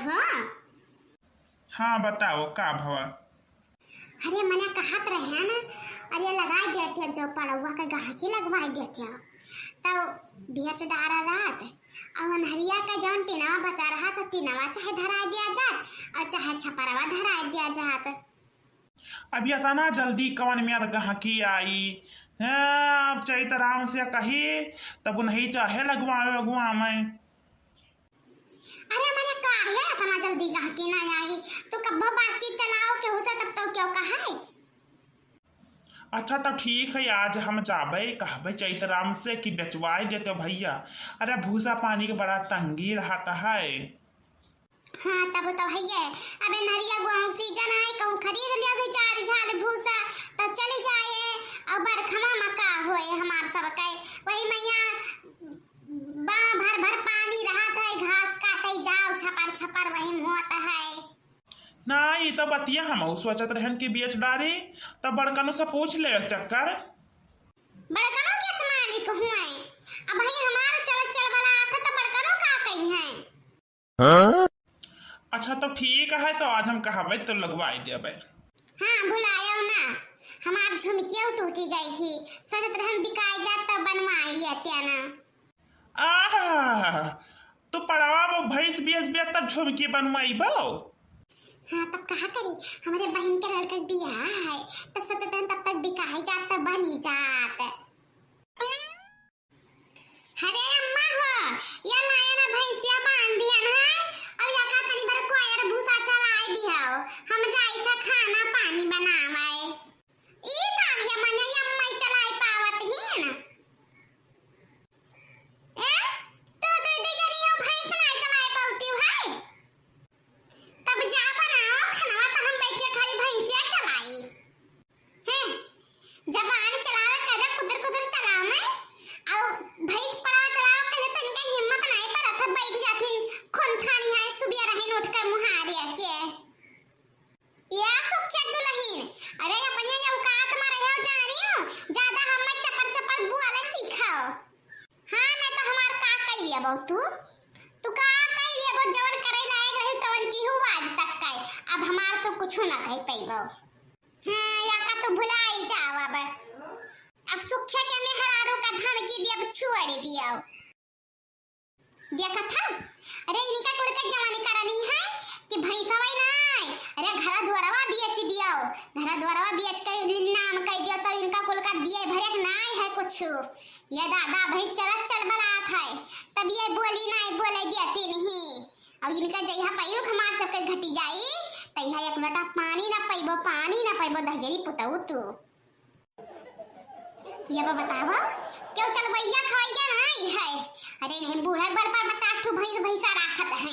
हो। हाँ बताओ का भवा। अरे मने कहत रहे ना, अरे लगाई देते जो पड़ुआ के गहकी लगवाई देते तो बेच डारा जात और अनहरिया का जौन टिनवा बचा रहा तो टिनवा चाहे धरा दिया जात और चाहे छपरवा धरा दिया जात। अब इतना जल्दी कवन में गहकी आई है। अब चाहिए तो राम से कही तब नहीं चाहे लगवाए अगुआ में। अरे मने काहे इतना जल्दी गहकी ना आई, तो कब्बा बातचीत चलाओ केहू से तब तो क्यों कहा है। अच्छा तब ठीक है, आज हम जाबे कहबे चैतराम से कि बेचवाए देते भैया। अरे भूसा पानी के बड़ा तंगी रहता है। हाँ तब तो भैया अबे नरिया गुआऊ सीजन है, कहूँ खरीद लिया दो चार झाल भूसा तो चले जाए और बरखमा मका होए हमार सब के वही मैया बाह भर भर पानी रहा था, घास काटे जाओ छपर छपर वही होता है। ना ये तो बतिया हम सोचत रहन कि बेच डारी तब बड़कनों से पूछ ले चक्कर। बड़कनों के मालिक हुए अब भाई हमारे चल चल वाला आता तो बड़कनों का कही है। अच्छा तो ठीक है, तो आज हम कहबे तो लगवाई देबे। हाँ भुलायो ना, हमार झुमकिया टूटी गई थी, सोचत रहन बिकाई जात तो बनवाई लेते ना। आह तो पड़ावा वो भैंस बेच बेच तब झुमकी बनवाई बो। हाँ तब कहा करी हमारे बहन के लड़का बियाह है तो सोचते हैं तब तक बिकाई जात तो बनी जात। अरे अम्मा हो या नया ना भैंसिया बांध दिया है, अब या का तनी भर कोयर भूसा चलाई दियो, हम जाई था खाना पानी बनावे। ई काहे मने अम्मा चलाई पावत ही ना। ए तो दे जनी हो भैंस ना चलाई पाउती है, तब जा बनाओ खाना तो हम बैठ के खाली भैंसिया चलाई हैं। जबान चलावे कदा कुदर कुदर चलाओ मैं और भैंस पड़ा चलाओ कहे तो इनके हिम्मत नहीं पर था बैठ जाती खुनथानी है सुबिया रहे उठ कर मुहारे के या सुखे दुल्हन। अरे अपने औकात में रहो जानी हो ज्यादा हम चपर चपर बुआले सीखाओ। हां मैं तो हमार का कह लेबो तू का कह लेबो जवन करे लायक रही तवन की हो आज तक का, अब हमार तो कुछ ना कह पैबो। हां या का तो भुलाई जाओ अब सुखे के में हरारो का धमकी दिया छुआड़े दिया देखा था। अरे इनका कुल का जवानी करानी है कि भैंसवा नहीं, अरे घर द्वारवा बेच दियो, घर द्वारवा बेच के नाम कह दियो तो इनका कुल का दिए भरे नहीं है कुछ। ये दादा भाई चलत चल बरात है तब ये बोली नहीं बोले देती नहीं, और इनका जइहा पैरो हमार सबके घटी जाई तइहा एक लोटा पानी ना पैबो दहजरी पुतऊ तू। ये बतावा क्यों चल भैया खवैया नहीं है। अरे नहीं बूढ़ा बल पर 50 ठू भैंसा राखत है,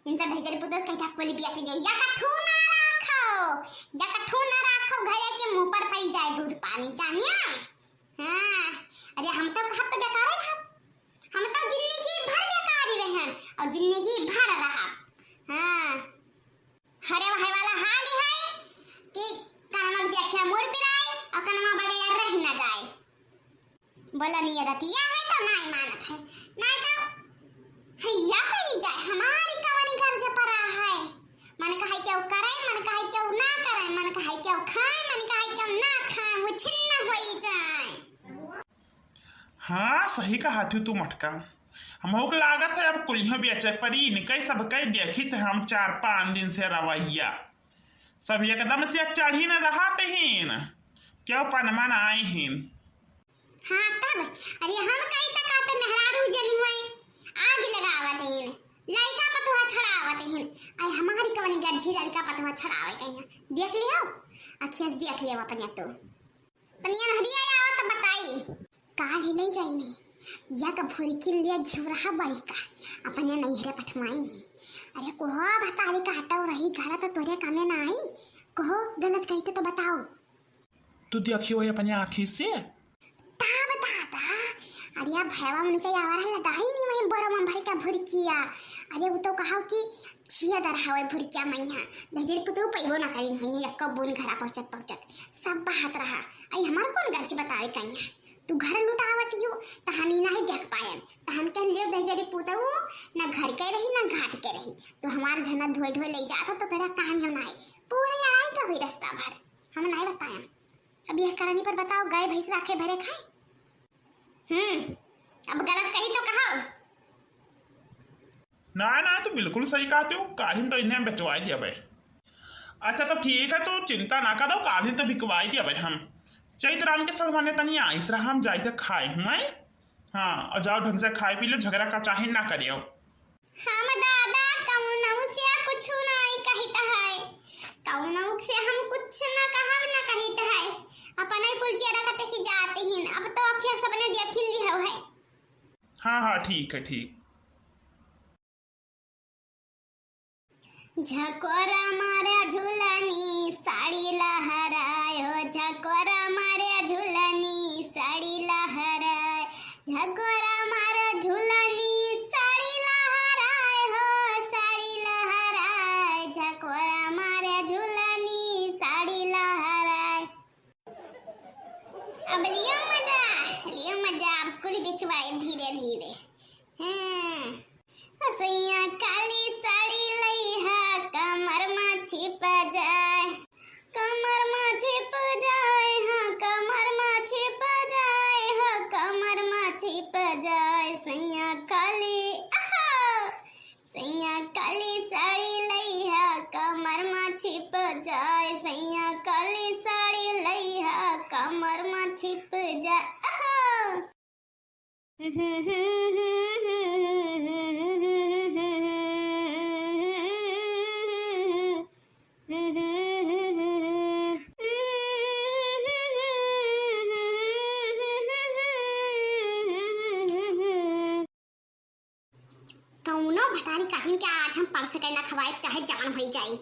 इनसे दहजरी पुतऊ कहता कोली बियाटी दे या कठू ना राखो घरे के मुंह पर पई जाए दूध पानी जानिया। हां अरे हम तो कहत तो बेकार है, हम तो जिंदगी भर बेकार ही रहन और जिंदगी भर रहा। हां हरे वहे वाला हाल ही है कि कानम देखे मुड़ पिराए और कानम बगैर रह ना जाए। बोला नहीं रतिया है तो नहीं मानत है, नहीं तो हैया परी जाए हमारी कवानी घर से परा है। मन कहे क्यों करे, मन कहे क्यों ना करे, मन कहे क्यों खाए, मन कहे क्यों ना खाए, वो छिन्न होई जाए। हाँ सही कहा तू मटका। हमको लागत है अब कुल्हियों बेचे परी निकई सब कई देखी थे हम 4-5 दिन से रवैया सब एकदम से चढ़ी न रहाते हीन क्यों पनमा न आई हीन। हाँ तब अरे हम कहीं तक आते मेहरारू जनी हुए आग लगावत हीन लड़का पतवा छड़ावत हीन, आई हमारी कवनी गज्जी लड़का पतवा छड़ावे कहीं देख लियो अखियस देख लियो अपने तो तनिया हरिया आओ तो बताई काल ही ले जाई नहीं या का भूरी किन लिया झुरहा बालिका अपने नैहरे पठवाई नहीं। अरे कोहो बतारी का हटाओ रही घर तो तोरे कामे ना आई, कोहो गलत कहते तो बताओ। तू देखी वही अपने आँखी से अरे अब भैया मन के आवारा लदाई नहीं वही बरो मन भर का भुरकिया। अरे वो तो कहाओ कि छिया दर हावे भुरकिया मैया दहजर पुतू पैबो ना करिन होई एक बुन घरा पहुंचत सब बात रहा। आई हमार कौन घर से बतावे कन्या तू घर लुटावती हो तो हम ही नहीं देख पायन, तो हम कह ले दहजरी पुतऊ ना घर के रही ना घाट के रही, तो हमारे धना धोए धोए ले जाता तो तेरा काम हम नहीं पूरा लड़ाई का हुई रास्ता भर हम नहीं बताया। अब यह करनी पर बताओ गाय भैंस राखे भरे खाए। अब गलत कही तो कहो। ना ना तो बिल्कुल सही कहते हो, कालिन तो इन्हें बेचवाई दिया भाई। अच्छा तो ठीक है, तो चिंता ना करो, कालिन तो बिकवाई दिया भाई हम। चैतराम के सब माने तनी आइस रहा हम जाए खाए मैं। हाँ और जाओ ढंग से खाए पी लो, झगड़ा का चाहे ना करियो। हम दादा कौनऊ से कुछ नहीं कहित है, कौनऊ से हम कुछ ना कहब ना कहित है, अपने कुल चेहरा कटे की जाते ही अब तो अखिया सबने देखी ली है। हाँ हाँ ठीक है ठीक। झकोरा मारे झूलनी साड़ी लहरायो, झकोरा मारे झूलनी साड़ी लहराय, झकोरा मारे झूलनी साड़ी लहराय हो साड़ी लहराय, झकोरा मारे झूलनी साड़ी लहराय। अब लियो मजा अब कुल बिछवाए धीरे धीरे। सैया काली साड़ी लई है कमर में छिप जाए, कमर में छिप जाए, हाँ कमर में छिप जाए, हो कमर में छिप जाए, सैया काली साड़ी लई है कमर में छिप जाए, सैया काली साड़ी लई है कमर में छिप जाए। कौनो भतारी काटिन के आज हम परस के ना खवाए चाहे जान हो जाए।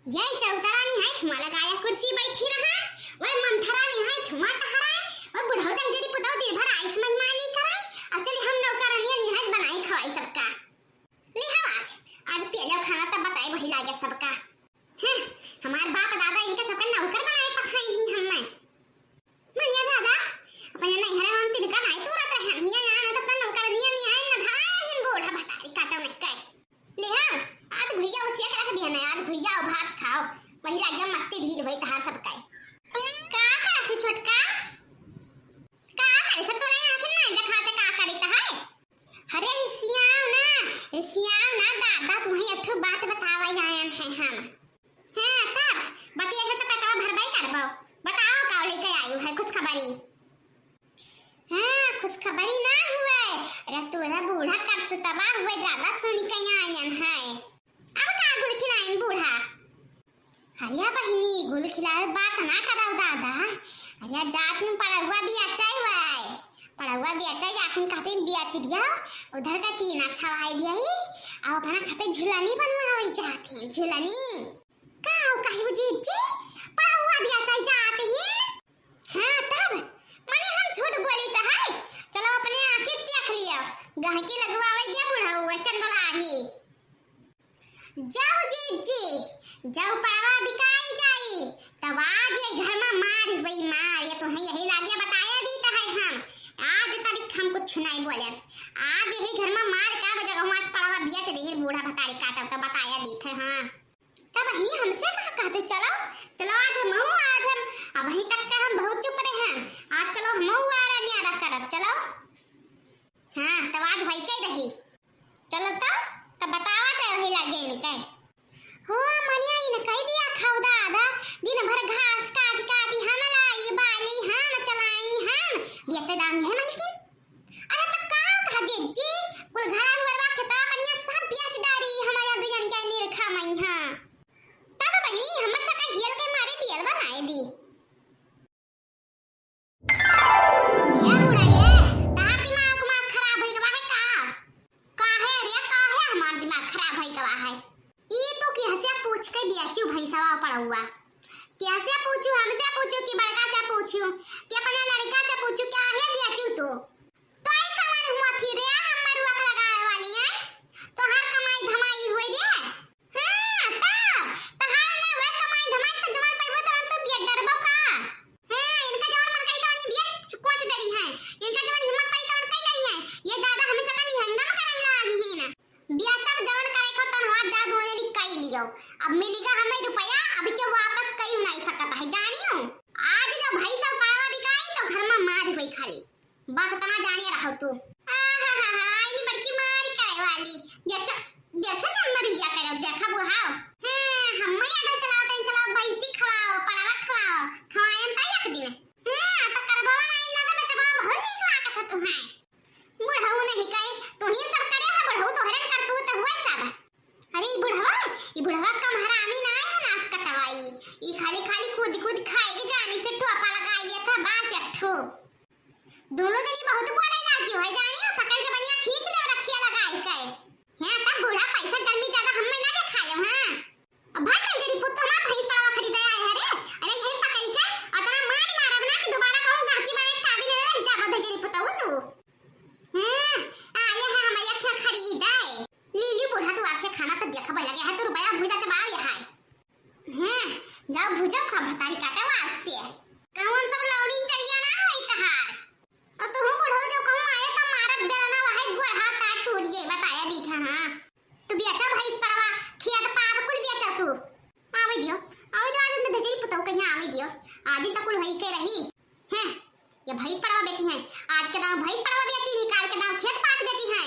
यही चौतरानी है थुमा लगाया कुर्सी बैठी रहा, वह मंथरानी है थुमा टहराए, वह बुढ़ौदन जरी पुतौ दिन भर आइस मेहमानी कराई, अब चली हम नौकरानिया निहाय बनाई खवाई सबका। ले आज पहले खाना तब बताए वही लागे सबका। हमारे बाप दादा इनके सबका नौकर बनाए पठाई थी हमने। मनिया दादा अपने नहीं हरे हम तिनका नहीं तू रहता है हिया यार तब तक नौकरानिया निहाय न था हिन बूढ़ा भतारी काटो में कई। ले आज भैया उसे रख दिया ना, आज भैया भात खाओ वही लागे मस्ती ढील भई तहार सबका। का करत छोटका का करे तो नहीं आखिर नहीं दिखाते का करित है। अरे सियाओ ना दादा तुम्हें एक बात बतावा आयन है हम। हां तब बतिया से तो पेटवा भरबाई करबो, बताओ का लेके आयु है खुशखबरी। हां खुशखबरी ना हुए, अरे तोरा बूढ़ा कर तो तबाह हुए दादा सुनी के आयन है। अब का गुल खिलाइन बूढ़ा। हरिया बहिनी गुल खिलावे बात ना कराओ दादा, अरे जात में पड़ावा भी अच्छा हुआ, पड़ावा भी अच्छा जातिन कहते बिया चिड़िया उधर का टीना छवाई दिया ही और अपना खाते झुलानी बनवावे जाती झुलानी का कही वो जी पड़ावा भी अच्छा जाते ही। हां तब माने हम झूठ बोली तो है, चलो अपने आंखें देख लियो गहकी लगवावे गया बुढ़ा हुआ चंदलाही। जाओ जी जाओ पड़ावा बिकाई जाई तब आज ये घर में मार वही मार, ये तो है यही लागे बताया दी तो है हम आज तारीख हम कुछ नहीं बोले, आज यही घर में मार का जगह आज पड़ावा बिया चढ़ी बूढ़ा भतारी काटा तो बताया दी थे। हां तब ही हमसे कहा कहते चलो आज हम अब वहीं तक का हम बहुत चुप रहे हैं, आज चलो हम आ रहा करब चलो। हां तब आज वही कही रही चलो तब बतावा तो वही लागे इनके। हो मनिया इन कह दिया खाऊ दादा दिन भर घास काटी हम लाई बाली हम चलाई हम बेचे दाम है मालकिन। अरे तो का कह दे जी कुल घरा हुआ खेता पन्या सब बेच डारी हमारा दुनिया के निरखा मई। हां तब बहिनी हम सका झेल के मारे बियल बनाए दी। या बुढ़ा ये तार दिमाग खराब होई गवा है का है रे का है हमार दिमाग खराब होई गवा है। ये तो कैसे पूछ के बेचू भैंसवा पड़ा हुआ, कैसे पूछू हमसे पूछू कि बड़का से पूछू कि अपने लड़का से पूछू क्या है बेचू तो आई कमर हुआ थी रे हमर रुक लगाए वाली है तो हर कमाई धमाई हुई रे। हां तब हर ना हुए कमाई धमाई तो जवान पैबो तो बेट डरबो का। हां इनका जवान मन करी तो बेट कोट अब मिलेगा हमें रुपया, अब के वापस कहीं नहीं सकता है जानियो। आज जो भाई सब पड़वा बिकाई तो घर में मार हुई खाली, बस इतना जानिए रहो तू। आनी बड़की मार करे वाली देखा देखा जानवर बिया करो देखा बुहाओ। हम आटा चलाओ भैंसी खवाओ पड़वा खवाओ खवायन त एक दिन। तो करबवा नहीं ना तो बचवा बहुत नीक लागत है तुम्हें। बुढ़ऊ नहीं कहे तू ही सब करे है, बुढ़ऊ तो हरन कर तू तो हुए सब। अरे ई बुढ़वा कम हरामी ना है नास कटवाई, ई खाली खाली कूद कूद खाए के जाने से टोपा लगा लिया था बास एक ठो। दोनों जनी बहुत बोले लागी है जानियो, पकड़ के बनिया खींच ले रखिया लगाई के। हैं तब बूढ़ा पैसा गर्मी ज्यादा हम में ना देखायो। हां अब भाई तेरी पुत हमार भैंस पड़वा खरीदे आए है रे। अरे यही पकड़ी के अतना मार मारब ना कि दोबारा कहूं गाकी बने काबिल रह जाबो तेरी पुतऊ तू। आले है हमारे अच्छा खरीदे लीली बूढ़ा तू आज से खाना तो देखब लगे है तो रुपया भुजा चबाओ ये है। जाओ भुजा खा भतारी काटे वास से कौन सब लौड़ी चरिया ना होई तहार। और तू बूढ़ो जो कहूं आए तो मारब देना वही गोड़ हाथ काट टूट जे बताया दीथा। हां तू बेचा भैंस पड़वा खियात पाप कुल बेचा तू। आवे दियो आज तो धजरी पुतौ कहिया आवे दियो आज तक कुल होई के रही है। ये भैंस पड़वा बेची है, आज के दाम भैंस पड़वा बेची, निकाल के दाम खेत पात बेची है।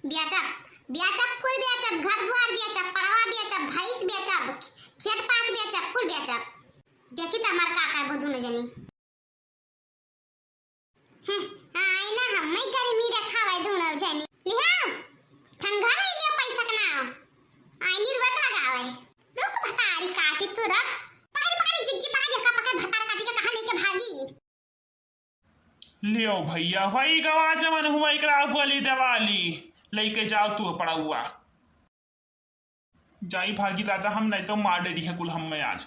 बेचब कुल बेचब, घर द्वार बेचब, पड़वा बेचब, भैंस बेचब, खेत पात बेचब, कुल बेचब। देखी त हमार का का दोनों जनी आई ना हम नहीं गर्मी रखावे दोनों जनी लिया ठंडा नहीं लिया पैसा के नाम आई निर्वत लगावे। रुक भतारी काटी तू रख पकड़ जिज्जी पकड़ भतार काटी के कहां लेके भागी। लियो भैया वही गवा जमन हुआ एकरा वाली दिवाली लेके जाओ तू पड़ा हुआ जाई भागी दादा, हम नहीं तो मार डरी है कुल हम में आज।